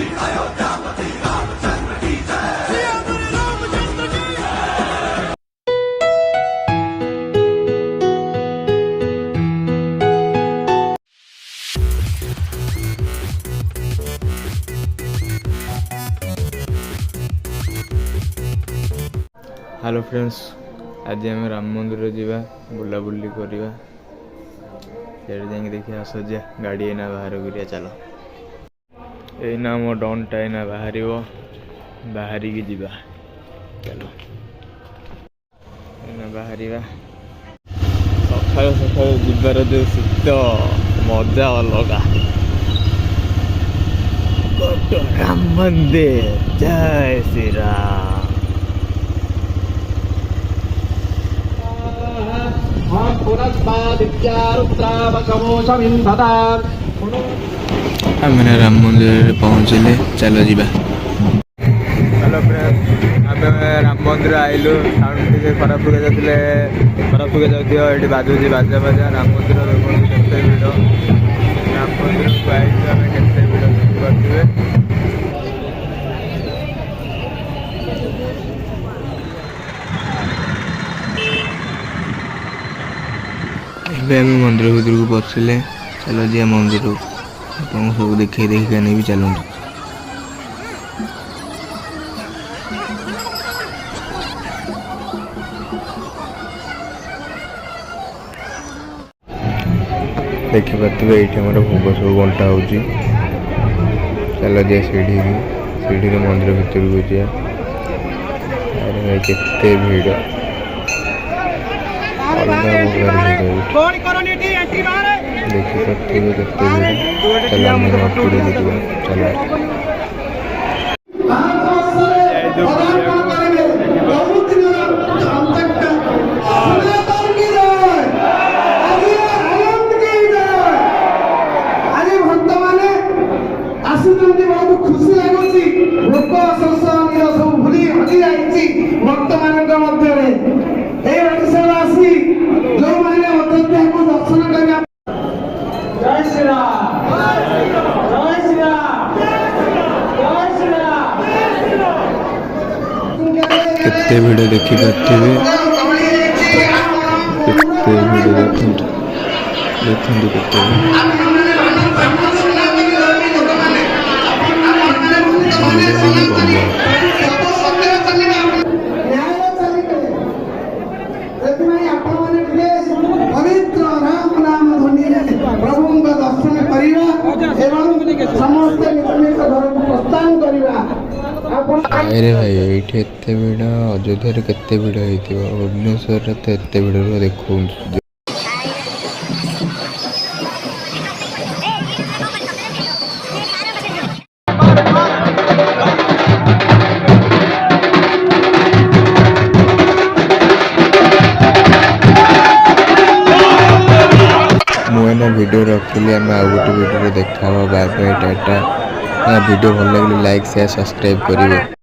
Hello friends, आज आम राम मंदिर जावा बुलाबुली करवा देखिए आसजा गाड़ी एना बाहर करिया चलो एना मो डनटा एना बाहर की जीवा चलो एना बाहर सका सका जीवार जो शीत मजा अलग राम मंदिर जय श्री राम। मैंने राम मंदिर पहुँचले चलो जीवा। हेलो फ्रेंड्स, आम राम मंदिर आइलु साउंड टे खराब हुए जाते ये बाजुची बाजा बाजा राम मंदिर देखते भिड़ राम मंदिर को आम के भिड़ देखिए मंदिर भीतर को पशिले चलो जी मंदिर तुम सब देखे देखिए नहीं भी चलूँ देखिए ये आम भोग सब बंटा हो चलो जी सीढ़ी मंदिर भीतर को जाए केते भीड़ देखिए चलो खुशी लगुच लोक सब भूली हजी जाइए भक्त मान आसी जो मैंने अयोध्या को दर्शन कर जय श्री राम जय श्री राम जय श्री राम। केते भिड़ देखी पार्थिवे केते भिड़ देखते केते पवित्र राम नाम ध्वनि प्रभु दर्शन करवा समस्त निज घर को प्रस्थान करवा। अरे भाई ये भिड़ अयोध्या केते भिड़ होती भुवनेश्वर तो एत भिड़ देखो मुझे वीडियो रखिली आम आ गोटे वीडियो देखा बाय बाय टाटा। वीडियो भल लगे लाइक शेयर सब्सक्राइब करेंगे।